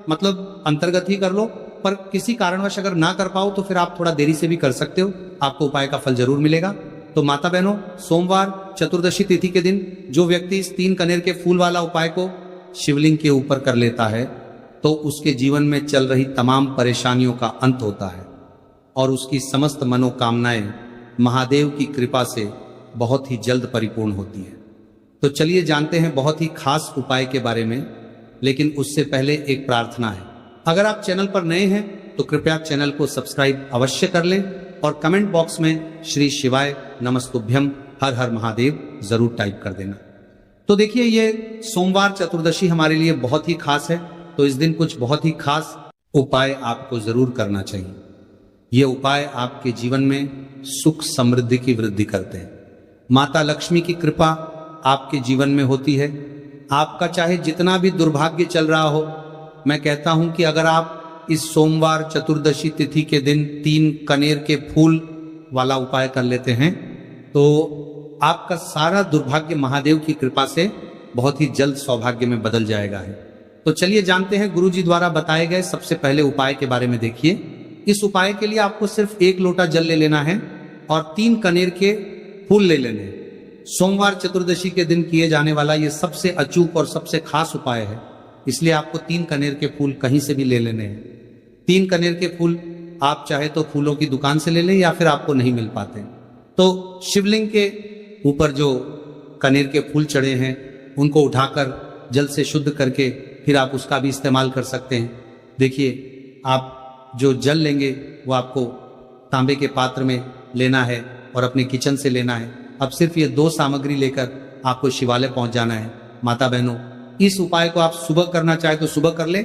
मतलब अंतर्गत ही कर लो, पर किसी कारणवश अगर ना कर पाओ तो फिर आप थोड़ा देरी से भी कर सकते हो, आपको उपाय का फल जरूर मिलेगा। तो माता बहनों, सोमवार चतुर्दशी तिथि के दिन जो व्यक्ति इस 3 कनेर के फूल वाला उपाय को शिवलिंग के ऊपर कर लेता है तो उसके जीवन में चल रही तमाम परेशानियों का अंत होता है और उसकी समस्त मनोकामनाएं महादेव की कृपा से बहुत ही जल्द परिपूर्ण होती है। तो चलिए जानते हैं बहुत ही खास उपाय के बारे में, लेकिन उससे पहले एक प्रार्थना है। अगर आप चैनल पर नए हैं तो कृपया चैनल को सब्सक्राइब अवश्य कर लें और कमेंट बॉक्स में श्री शिवाय नमस्तुभ्यम हर हर महादेव जरूर टाइप कर देना। तो देखिए, ये सोमवार चतुर्दशी हमारे लिए बहुत ही खास है, तो इस दिन कुछ बहुत ही खास उपाय आपको जरूर करना चाहिए। ये उपाय आपके जीवन में सुख समृद्धि की वृद्धि करते हैं। माता लक्ष्मी की कृपा आपके जीवन में होती है। आपका चाहे जितना भी दुर्भाग्य चल रहा हो, मैं कहता हूं कि अगर आप इस सोमवार चतुर्दशी तिथि के दिन 3 कनेर के फूल वाला उपाय कर लेते हैं तो आपका सारा दुर्भाग्य महादेव की कृपा से बहुत ही जल्द सौभाग्य में बदल जाएगा है। तो चलिए जानते हैं गुरु जी द्वारा बताए गए सबसे पहले उपाय के बारे में। देखिए, इस उपाय के लिए आपको सिर्फ 1 लोटा जल ले लेना है और 3 कनेर के फूल ले लेने हैं। सोमवार चतुर्दशी के दिन किए जाने वाला ये सबसे अचूक और सबसे खास उपाय है, इसलिए आपको 3 कनेर के फूल कहीं से भी ले लेने हैं। 3 कनेर के फूल आप चाहे तो फूलों की दुकान से ले लें या फिर आपको नहीं मिल पाते तो शिवलिंग के ऊपर जो कनेर के फूल चढ़े हैं उनको उठाकर जल से शुद्ध करके फिर आप उसका भी इस्तेमाल कर सकते हैं। देखिए, आप जो जल लेंगे वो आपको तांबे के पात्र में लेना है और अपने किचन से लेना है। अब सिर्फ ये 2 सामग्री लेकर आपको शिवालय पहुंच जाना है। माता बहनों, इस उपाय को आप सुबह करना चाहे तो सुबह कर लें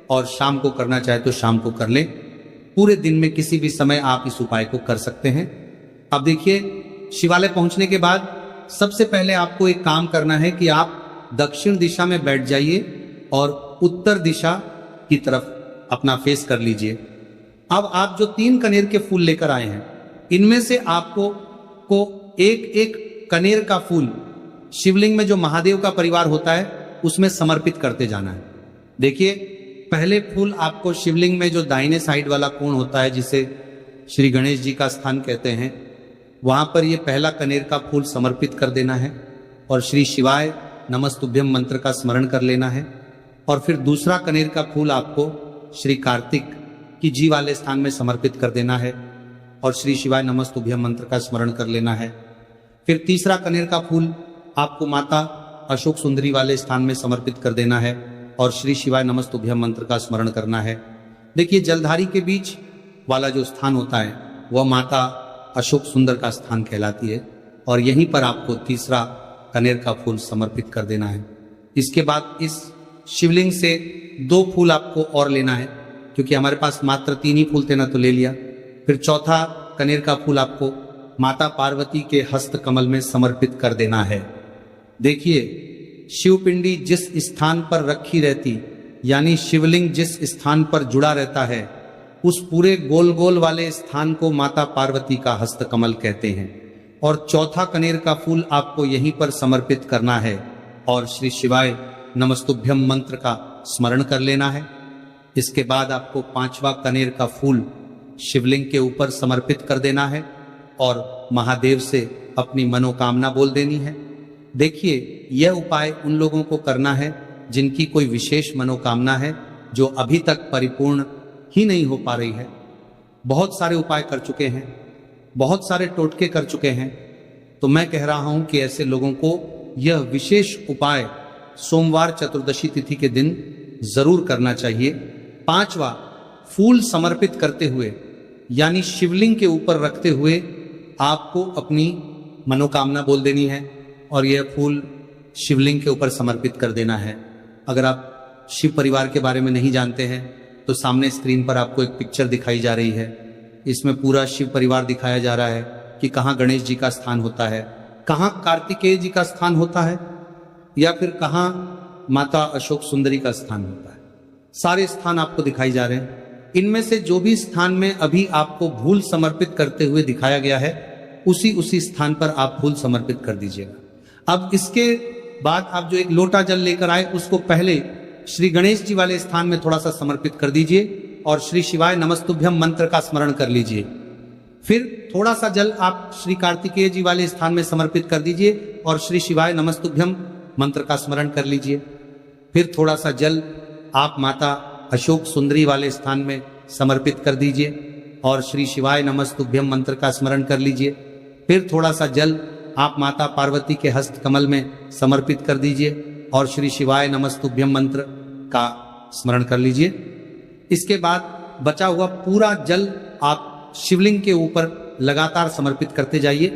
और शाम को करना चाहे तो शाम को कर लें। पूरे दिन में किसी भी समय आप इस उपाय को कर सकते हैं। अब देखिए, शिवालय पहुंचने के बाद सबसे पहले आपको एक काम करना है कि आप दक्षिण दिशा में बैठ जाइए और उत्तर दिशा की तरफ अपना फेस कर लीजिए। अब आप जो 3 कनेर के फूल लेकर आए हैं इनमें से आपको एक एक कनेर का फूल शिवलिंग में जो महादेव का परिवार होता है उसमें समर्पित करते जाना है। देखिए, पहले फूल आपको शिवलिंग में जो दाहिने साइड वाला कोण होता है जिसे श्री गणेश जी का स्थान कहते हैं, वहां पर ये पहला कनेर का फूल समर्पित कर देना है और श्री शिवाय नमस्तुभ्यम मंत्र का स्मरण कर लेना है। और फिर दूसरा कनेर का फूल आपको श्री कार्तिक की जी वाले स्थान में समर्पित कर देना है और श्री शिवाय नमस्तुभ्यम मंत्र का स्मरण कर लेना है। फिर तीसरा कनेर का फूल आपको माता अशोक सुंदरी वाले स्थान में समर्पित कर देना है और श्री शिवाय नमस्तुभ्यम मंत्र का स्मरण करना है। देखिए, जलधारी के बीच वाला जो स्थान होता है वह माता अशोक सुंदर का स्थान कहलाती है और यहीं पर आपको तीसरा कनेर का फूल समर्पित कर देना है। इसके बाद इस शिवलिंग से 2 फूल आपको और लेना है, क्योंकि हमारे पास मात्र 3 ही फूल थे ना, तो ले लिया। फिर चौथा कनेर का फूल आपको माता पार्वती के हस्त कमल में समर्पित कर देना है। देखिए, शिवपिंडी जिस स्थान पर रखी रहती, यानी शिवलिंग जिस स्थान पर जुड़ा रहता है, उस पूरे गोल गोल वाले स्थान को माता पार्वती का हस्त कमल कहते हैं। और चौथा कनेर का फूल आपको यहीं पर समर्पित करना है और श्री शिवाय नमस्तुभ्यम मंत्र का स्मरण कर लेना है। इसके बाद आपको 5वां कनेर का फूल शिवलिंग के ऊपर समर्पित कर देना है और महादेव से अपनी मनोकामना बोल देनी है। देखिए, यह उपाय उन लोगों को करना है जिनकी कोई विशेष मनोकामना है जो अभी तक परिपूर्ण ही नहीं हो पा रही है। बहुत सारे उपाय कर चुके हैं, बहुत सारे टोटके कर चुके हैं, तो मैं कह रहा हूं कि ऐसे लोगों को यह विशेष उपाय सोमवार चतुर्दशी तिथि के दिन जरूर करना चाहिए। 5वां फूल समर्पित करते हुए, यानी शिवलिंग के ऊपर रखते हुए आपको अपनी मनोकामना बोल देनी है और यह फूल शिवलिंग के ऊपर समर्पित कर देना है। अगर आप शिव परिवार के बारे में नहीं जानते हैं तो सामने स्क्रीन पर आपको एक पिक्चर दिखाई जा रही है। इसमें पूरा शिव परिवार दिखाया जा रहा है कि कहाँ गणेश जी का स्थान होता है, कहाँ कार्तिकेय जी का स्थान होता है या फिर कहाँ माता अशोक सुंदरी का स्थान होता है। सारे स्थान आपको दिखाई जा रहे हैं। इनमें से जो भी स्थान में अभी आपको फूल समर्पित करते हुए दिखाया गया है उसी स्थान पर आप फूल समर्पित कर दीजिएगा। अब इसके बाद आप जो एक लोटा जल लेकर आए उसको पहले श्री गणेश जी वाले स्थान में थोड़ा सा समर्पित कर दीजिए और श्री शिवाय नमस्तुभ्यम मंत्र का स्मरण कर लीजिए। फिर थोड़ा सा जल आप श्री कार्तिकेय जी वाले स्थान में समर्पित कर दीजिए और श्री शिवाय नमस्तुभ्यम मंत्र का स्मरण कर लीजिए। फिर थोड़ा सा जल आप माता अशोक सुंदरी वाले स्थान में समर्पित कर दीजिए और श्री शिवाय नमस्तुभ्यम मंत्र का स्मरण कर लीजिए। फिर थोड़ा सा जल आप माता पार्वती के हस्त कमल में समर्पित कर दीजिए और श्री शिवाय नमस्तुभ्यम मंत्र का स्मरण कर लीजिए। इसके बाद बचा हुआ पूरा जल आप शिवलिंग के ऊपर लगातार समर्पित करते जाइए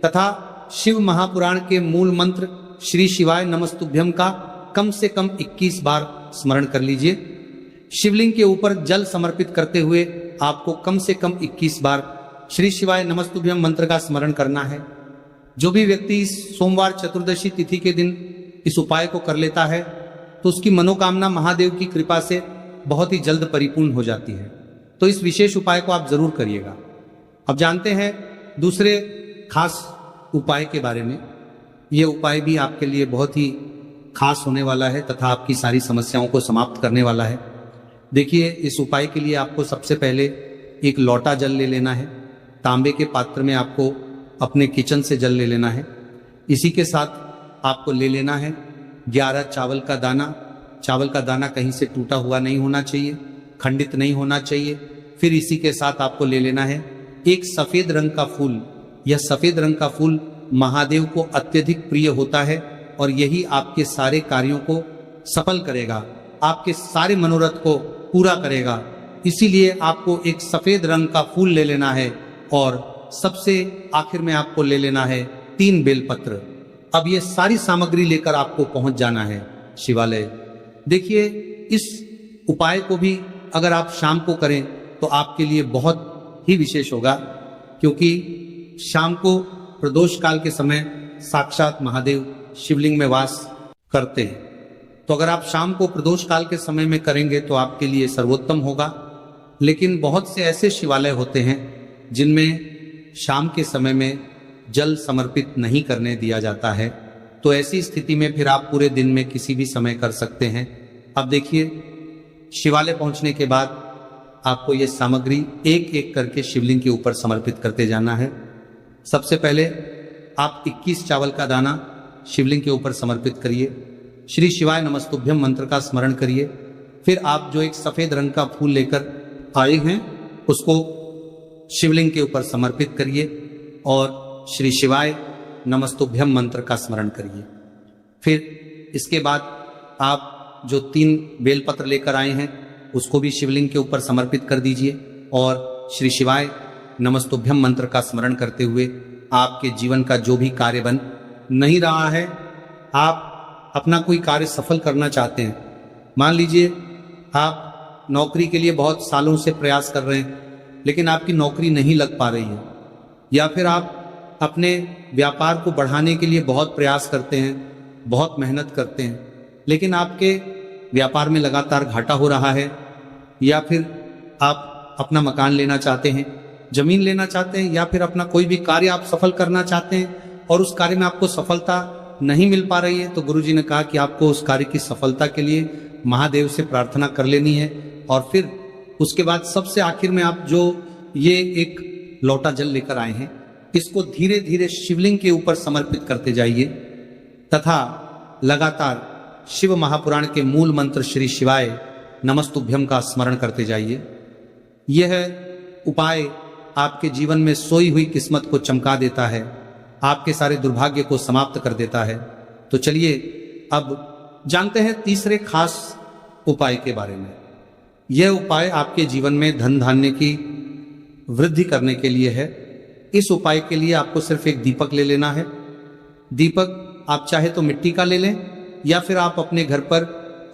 तथा शिव महापुराण के मूल मंत्र श्री शिवाय नमस्तुभ्यम का कम से कम 21 बार स्मरण कर लीजिए। शिवलिंग के ऊपर जल समर्पित करते हुए आपको कम से कम 21 बार श्री शिवाय नमस्तुभ्यम मंत्र का स्मरण करना है। जो भी व्यक्ति इस सोमवार चतुर्दशी तिथि के दिन इस उपाय को कर लेता है तो उसकी मनोकामना महादेव की कृपा से बहुत ही जल्द परिपूर्ण हो जाती है। तो इस विशेष उपाय को आप जरूर करिएगा। अब जानते हैं दूसरे खास उपाय के बारे में। यह उपाय भी आपके लिए बहुत ही खास होने वाला है तथा आपकी सारी समस्याओं को समाप्त करने वाला है। देखिए, इस उपाय के लिए आपको सबसे पहले एक लोटा जल ले लेना है। तांबे के पात्र में आपको अपने किचन से जल ले लेना है। इसी के साथ आपको ले लेना है 11 चावल का दाना। चावल का दाना कहीं से टूटा हुआ नहीं होना चाहिए, खंडित नहीं होना चाहिए। फिर इसी के साथ आपको ले लेना है एक सफेद रंग का फूल। यह सफेद रंग का फूल महादेव को अत्यधिक प्रिय होता है और यही आपके सारे कार्यों को सफल करेगा, आपके सारे मनोरथ को पूरा करेगा। इसीलिए आपको एक सफेद रंग का फूल ले लेना है और सबसे आखिर में आपको ले लेना है 3 बेलपत्र। अब ये सारी सामग्री लेकर आपको पहुंच जाना है शिवालय। देखिए, इस उपाय को भी अगर आप शाम को करें तो आपके लिए बहुत ही विशेष होगा, क्योंकि शाम को प्रदोष काल के समय साक्षात महादेव शिवलिंग में वास करते हैं। तो अगर आप शाम को प्रदोष काल के समय में करेंगे तो आपके लिए सर्वोत्तम होगा। लेकिन बहुत से ऐसे शिवालय होते हैं जिनमें शाम के समय में जल समर्पित नहीं करने दिया जाता है। तो ऐसी स्थिति में फिर आप पूरे दिन में किसी भी समय कर सकते हैं। अब देखिए, शिवालय पहुंचने के बाद आपको ये सामग्री एक एक करके शिवलिंग के ऊपर समर्पित करते जाना है। सबसे पहले आप 21 चावल का दाना शिवलिंग के ऊपर समर्पित करिए। श्री शिवाय नमस्तुभ्यम मंत्र का स्मरण करिए। फिर आप जो एक सफेद रंग का फूल लेकर आए हैं उसको शिवलिंग के ऊपर समर्पित करिए और श्री शिवाय नमस्तुभ्यम मंत्र का स्मरण करिए। फिर इसके बाद आप जो 3 बेलपत्र लेकर आए हैं उसको भी शिवलिंग के ऊपर समर्पित कर दीजिए और श्री शिवाय नमस्तुभ्यम मंत्र का स्मरण करते हुए आपके जीवन का जो भी कार्य बन नहीं रहा है, आप अपना कोई कार्य सफल करना चाहते हैं, मान लीजिए आप नौकरी के लिए बहुत सालों से प्रयास कर रहे हैं लेकिन आपकी नौकरी नहीं लग पा रही है, या फिर आप अपने व्यापार को बढ़ाने के लिए बहुत प्रयास करते हैं, बहुत मेहनत करते हैं, लेकिन आपके व्यापार में लगातार घाटा हो रहा है, या फिर आप अपना मकान लेना चाहते हैं, जमीन लेना चाहते हैं, या फिर अपना कोई भी कार्य आप सफल करना चाहते हैं और उस कार्य में आपको सफलता नहीं मिल पा रही है, तो गुरुजी ने कहा कि आपको उस कार्य की सफलता के लिए महादेव से प्रार्थना कर लेनी है। और फिर उसके बाद सबसे आखिर में आप जो ये एक लोटा जल लेकर आए हैं इसको धीरे धीरे शिवलिंग के ऊपर समर्पित करते जाइए तथा लगातार शिव महापुराण के मूल मंत्र श्री शिवाय नमस्तुभ्यम का स्मरण करते जाइए। यह उपाय आपके जीवन में सोई हुई किस्मत को चमका देता है, आपके सारे दुर्भाग्य को समाप्त कर देता है। तो चलिए अब जानते हैं तीसरे खास उपाय के बारे में। यह उपाय आपके जीवन में धन धान्य की वृद्धि करने के लिए है। इस उपाय के लिए आपको सिर्फ एक दीपक ले लेना है। दीपक आप चाहे तो मिट्टी का ले लें या फिर आप अपने घर पर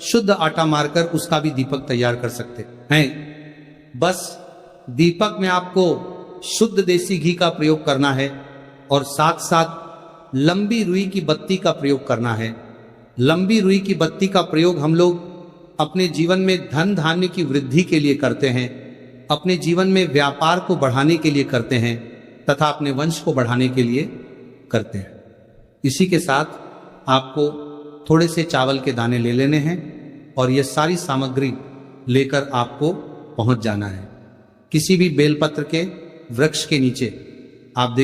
शुद्ध आटा मारकर उसका भी दीपक तैयार कर सकते हैं। बस दीपक में आपको शुद्ध देसी घी का प्रयोग करना है और साथ साथ लंबी रुई की बत्ती का प्रयोग करना है। लंबी रुई की बत्ती का प्रयोग हम लोग अपने जीवन में धन धान्य की वृद्धि के लिए करते हैं, अपने जीवन में व्यापार को बढ़ाने के लिए करते हैं तथा अपने वंश को बढ़ाने के लिए करते हैं। इसी के साथ आपको थोड़े से चावल के दाने ले लेने हैं और यह सारी सामग्री लेकर आपको पहुंच जाना है। किसी भी बेलपत्र के वृक्ष के नीचे आप देखिए